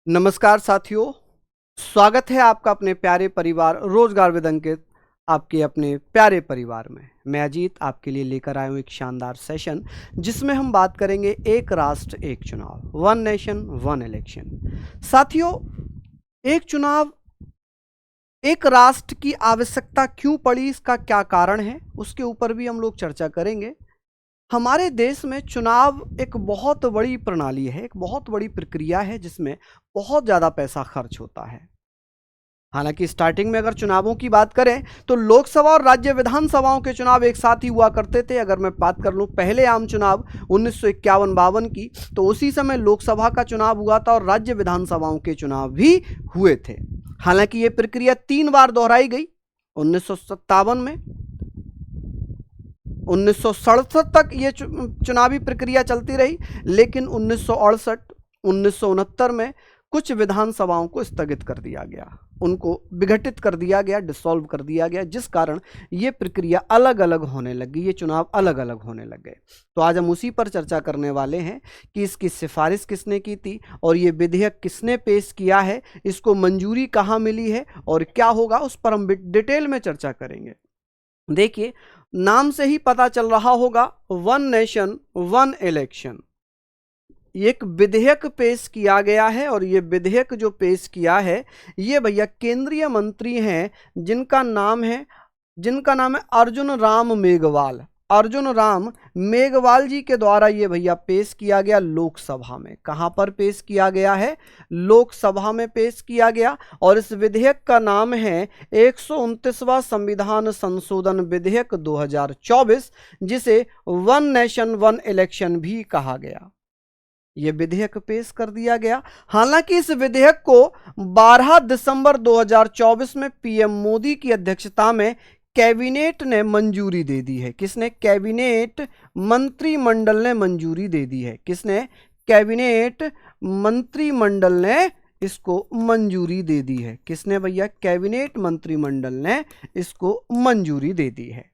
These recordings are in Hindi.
नमस्कार साथियों, स्वागत है आपका अपने प्यारे परिवार रोजगार विद अंकित, आपके अपने प्यारे परिवार में। मैं अजीत आपके लिए लेकर आया हूँ एक शानदार सेशन जिसमें हम बात करेंगे एक राष्ट्र एक चुनाव, वन नेशन वन इलेक्शन। साथियों, एक चुनाव, एक राष्ट्र की आवश्यकता क्यों पड़ी, इसका क्या कारण है, उसके ऊपर भी हम लोग चर्चा करेंगे। हमारे देश में चुनाव एक बहुत बड़ी प्रणाली है, एक बहुत बड़ी प्रक्रिया है जिसमें बहुत ज़्यादा पैसा खर्च होता है। हालांकि स्टार्टिंग में अगर चुनावों की बात करें तो लोकसभा और राज्य विधानसभाओं के चुनाव एक साथ ही हुआ करते थे। अगर मैं बात कर लूं पहले आम चुनाव 1951-52 की, तो उसी समय लोकसभा का चुनाव हुआ था और राज्य विधानसभाओं के चुनाव भी हुए थे। हालांकि ये प्रक्रिया 3 बार दोहराई गई, 1957 में, 1967 तक ये चुनावी प्रक्रिया चलती रही, लेकिन 1968, 1969 में कुछ विधानसभाओं को स्थगित कर दिया गया, उनको विघटित कर दिया गया, डिसॉल्व कर दिया गया, जिस कारण ये प्रक्रिया अलग अलग होने लगी, ये चुनाव अलग अलग होने लग गए। तो आज हम उसी पर चर्चा करने वाले हैं कि इसकी सिफारिश किसने की थी और ये विधेयक किसने पेश किया है, इसको मंजूरी कहाँ मिली है और क्या होगा, उस पर हम डिटेल में चर्चा करेंगे। देखिए, नाम से ही पता चल रहा होगा, वन नेशन वन इलेक्शन, एक विधेयक पेश किया गया है और ये विधेयक जो पेश किया है ये भैया केंद्रीय मंत्री हैं जिनका नाम है अर्जुन राम मेघवाल। अर्जुन राम मेघवाल जी के द्वारा ये भैया पेश किया गया लोकसभा में। कहाँ पर पेश किया गया है? लोकसभा में पेश किया गया। और इस विधेयक का नाम है 129वां संविधान संशोधन विधेयक 2024, जिसे वन नेशन वन इलेक्शन भी कहा गया। यह विधेयक पेश कर दिया गया। हालांकि इस विधेयक को 12 दिसंबर 2024 में पीएम मोदी की अध्यक्षता में कैबिनेट ने मंजूरी दे दी है। किसने? कैबिनेट मंत्रिमंडल ने मंजूरी दे दी है। किसने? कैबिनेट मंत्रिमंडल ने इसको मंजूरी दे दी है। किसने भैया? कैबिनेट मंत्रिमंडल ने इसको मंजूरी दे दी है।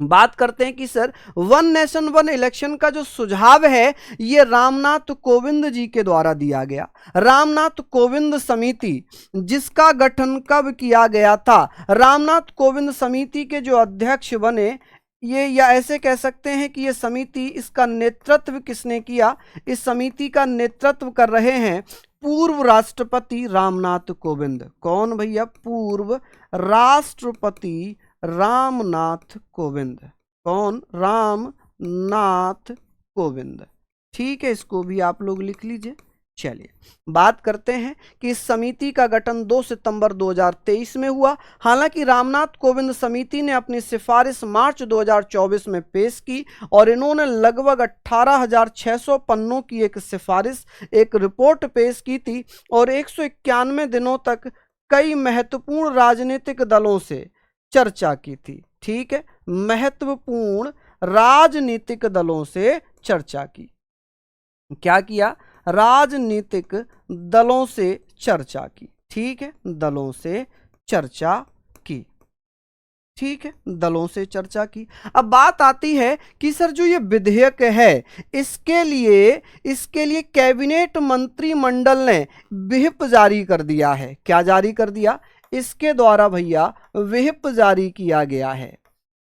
बात करते हैं कि sir one nation one election का जो सुझाव है ये रामनाथ कोविंद जी के द्वारा दिया गया। रामनाथ कोविंद समिति, जिसका गठन कब किया गया था? रामनाथ कोविंद समिति के जो अध्यक्ष बने, ये या ऐसे कह सकते हैं कि ये समिति, इसका नेतृत्व किसने किया? इस समिति का नेतृत्व कर रहे हैं पूर्व राष्ट्रपति रामनाथ कोविंद। कौन भैया? पूर्व राष्ट्रपति रामनाथ कोविंद। कौन? रामनाथ कोविंद। ठीक है, इसको भी आप लोग लिख लीजिए। चलिए बात करते हैं कि इस समिति का गठन 2 सितंबर 2023 में हुआ। हालांकि रामनाथ कोविंद समिति ने अपनी सिफारिश मार्च 2024 में पेश की और इन्होंने लगभग 18,600 पन्नों की एक सिफारिश, एक रिपोर्ट पेश की थी और 191 दिनों तक कई महत्वपूर्ण राजनीतिक दलों से चर्चा की थी। ठीक है, महत्वपूर्ण राजनीतिक दलों से चर्चा की। क्या किया? राजनीतिक दलों से चर्चा की। ठीक है, दलों से चर्चा की। ठीक है, दलों से चर्चा की। अब बात आती है कि सर जो ये विधेयक है इसके लिए कैबिनेट मंत्रिमंडल ने व्हिप जारी कर दिया है। क्या जारी कर दिया? इसके द्वारा भैया व्हिप जारी किया गया है।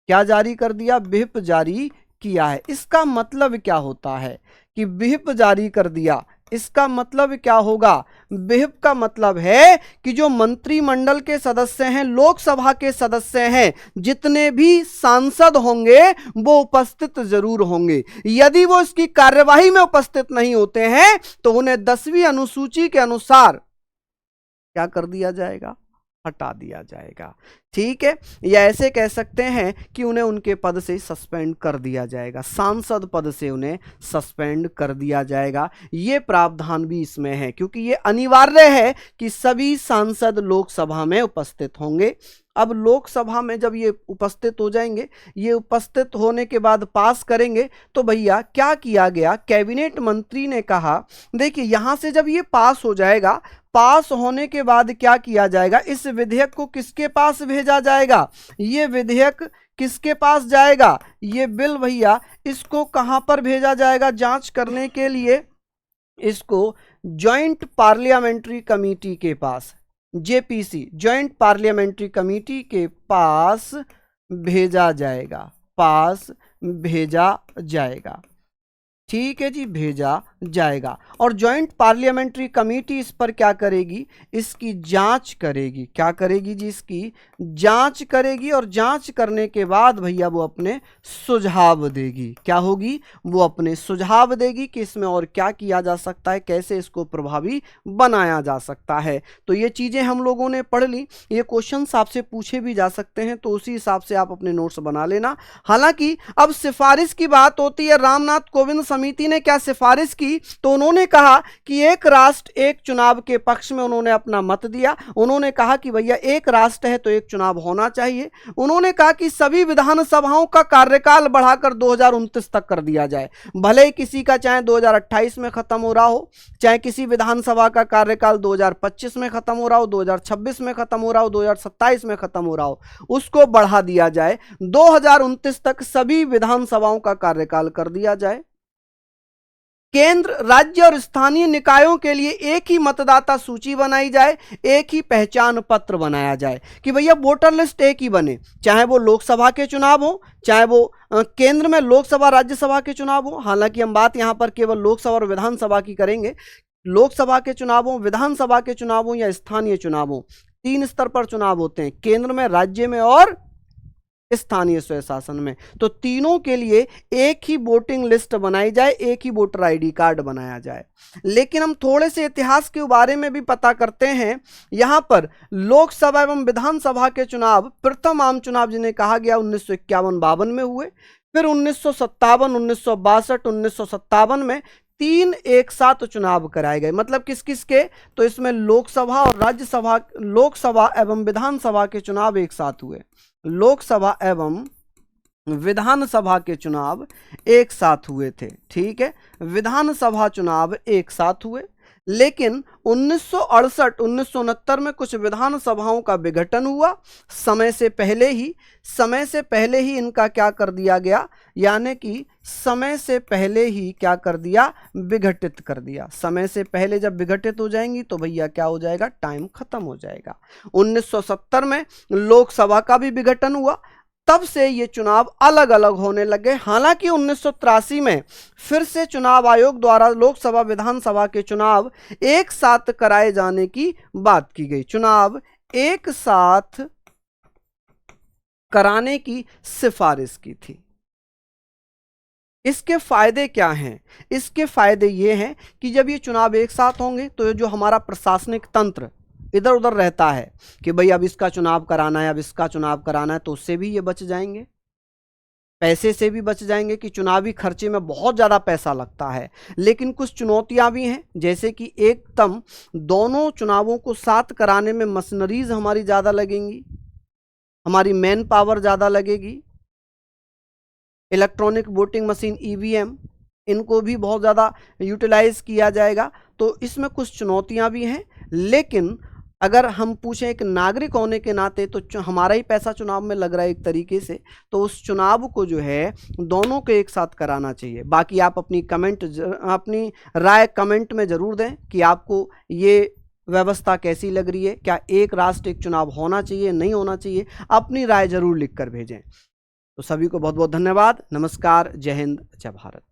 क्या जारी कर दिया? व्हिप जारी किया है। इसका मतलब क्या होता है कि व्हिप जारी कर दिया? इसका मतलब क्या होगा? व्हिप का मतलब है कि जो मंत्रिमंडल के सदस्य हैं, लोकसभा के सदस्य हैं, जितने भी सांसद होंगे वो उपस्थित जरूर होंगे। यदि वो इसकी कार्यवाही में उपस्थित नहीं होते हैं तो उन्हें 10वीं अनुसूची के अनुसार क्या कर दिया जाएगा? हटा दिया जाएगा। ठीक है, या ऐसे कह सकते हैं कि उन्हें उनके पद से सस्पेंड कर दिया जाएगा, सांसद पद से उन्हें सस्पेंड कर दिया जाएगा। ये प्रावधान भी इसमें है क्योंकि ये अनिवार्य है कि सभी सांसद लोकसभा में उपस्थित होंगे। अब लोकसभा में जब ये उपस्थित हो जाएंगे, ये उपस्थित होने के बाद पास करेंगे, तो भैया क्या किया गया? कैबिनेट मंत्री ने कहा, देखिए यहां से जब ये पास हो जाएगा, पास होने के बाद क्या किया जाएगा? इस विधेयक को किसके पास भेजा जाएगा? ये विधेयक किसके पास जाएगा? ये बिल भैया इसको कहां पर भेजा जाएगा जांच करने के लिए? इसको जॉइंट पार्लियामेंट्री कमेटी के पास, जेपीसी, जॉइंट पार्लियामेंट्री कमेटी के पास भेजा जाएगा, पास भेजा जाएगा। ठीक है जी, भेजा जाएगा। और जॉइंट पार्लियामेंट्री कमेटी इस पर क्या करेगी, इसकी जांच करेगी। क्या करेगी जी, इसकी जांच करेगी। और जांच करने के बाद भैया वो अपने सुझाव देगी। क्या होगी, वो अपने सुझाव देगी कि इसमें और क्या किया जा सकता है, कैसे इसको प्रभावी बनाया जा सकता है। तो ये चीजें हम लोगों ने पढ़ ली। ये क्वेश्चंस आपसे पूछे भी जा सकते हैं, तो उसी हिसाब से आप अपने नोट्स बना लेना। हालांकि अब सिफारिश की बात होती है, रामनाथ कोविंद समिति ने क्या सिफारिश की, तो उन्होंने कहा कि एक राष्ट्र एक चुनाव के पक्ष में उन्होंने अपना मत दिया। उन्होंने कहा कि भैया एक राष्ट्र है तो एक चुनाव होना चाहिए। उन्होंने कहा कि सभी विधानसभाओं का कार्यकाल बढ़ाकर 2029 तक कर दिया जाए। भले ही किसी का चाहे 2028 में खत्म हो रहा हो, चाहे किसी विधानसभा का कार्यकाल 2025 में खत्म हो रहा हो, 2026 में खत्म हो रहा हो, 2027 में खत्म हो रहा हो, उसको बढ़ा दिया जाए। 2029 तक सभी विधानसभाओं का कार्यकाल कर दिया जाए। केंद्र, राज्य और स्थानीय निकायों के लिए एक ही मतदाता सूची बनाई जाए, एक ही पहचान पत्र बनाया जाए कि भैया वोटर लिस्ट एक ही बने, चाहे वो लोकसभा के चुनाव हो, चाहे वो केंद्र में लोकसभा राज्यसभा के चुनाव हो। हालांकि हम बात यहां पर केवल लोकसभा और विधानसभा की करेंगे। लोकसभा के चुनाव हो, विधानसभा के चुनाव हो या स्थानीय चुनाव हो, 3 स्तर पर चुनाव होते हैं, केंद्र में, राज्य में और स्थानीय स्वय शासन में। तो तीनों के लिए एक ही वोटिंग लिस्ट बनाई जाए, एक ही वोटर आईडी कार्ड बनाया जाए। लेकिन हम थोड़े से इतिहास के बारे में भी पता करते हैं। यहां पर लोकसभा एवं विधानसभा के चुनाव, प्रथम आम चुनाव जिन्हें कहा गया 1951-52 में हुए, फिर 1957, 1962, 1957 में 3 एक साथ चुनाव कराए गए। मतलब किस किस के, तो इसमें लोकसभा और राज्यसभा, लोकसभा एवं विधानसभा के चुनाव एक साथ हुए। लोकसभा एवं विधानसभा के चुनाव एक साथ हुए थे। ठीक है, विधानसभा चुनाव एक साथ हुए। लेकिन 1968, 1969 में कुछ विधानसभाओं का विघटन हुआ। समय से पहले ही इनका क्या कर दिया गया, यानी कि समय से पहले ही क्या कर दिया, विघटित कर दिया। समय से पहले जब विघटित हो जाएंगी तो भैया क्या हो जाएगा, टाइम खत्म हो जाएगा। 1970 में लोकसभा का भी विघटन हुआ, तब से ये चुनाव अलग अलग होने लगे। हालांकि 1983 में फिर से चुनाव आयोग द्वारा लोकसभा विधानसभा के चुनाव एक साथ कराए जाने की बात की गई। चुनाव एक साथ कराने की सिफारिश की थी। इसके फायदे क्या हैं? इसके फायदे ये हैं कि जब ये चुनाव एक साथ होंगे तो जो हमारा प्रशासनिक तंत्र इधर उधर रहता है कि भाई अब इसका चुनाव कराना है, अब इसका चुनाव कराना है, तो उससे भी ये बच जाएंगे, पैसे से भी बच जाएंगे कि चुनावी खर्चे में बहुत ज़्यादा पैसा लगता है। लेकिन कुछ चुनौतियां भी हैं, जैसे कि एकदम दोनों चुनावों को साथ कराने में मशीनरीज हमारी ज़्यादा लगेंगी, हमारी मैन पावर ज़्यादा लगेगी। इलेक्ट्रॉनिक वोटिंग मशीन ईवीएम, इनको भी बहुत ज़्यादा यूटिलाइज किया जाएगा। तो इसमें कुछ चुनौतियां भी हैं। लेकिन अगर हम पूछें एक नागरिक होने के नाते, तो हमारा ही पैसा चुनाव में लग रहा है एक तरीके से, तो उस चुनाव को जो है दोनों को एक साथ कराना चाहिए। बाकी आप अपनी राय कमेंट में ज़रूर दें कि आपको ये व्यवस्था कैसी लग रही है। क्या एक राष्ट्र एक चुनाव होना चाहिए, नहीं होना चाहिए? अपनी राय जरूर लिख कर भेजें। तो सभी को बहुत बहुत धन्यवाद। नमस्कार, जय हिंद, जय भारत।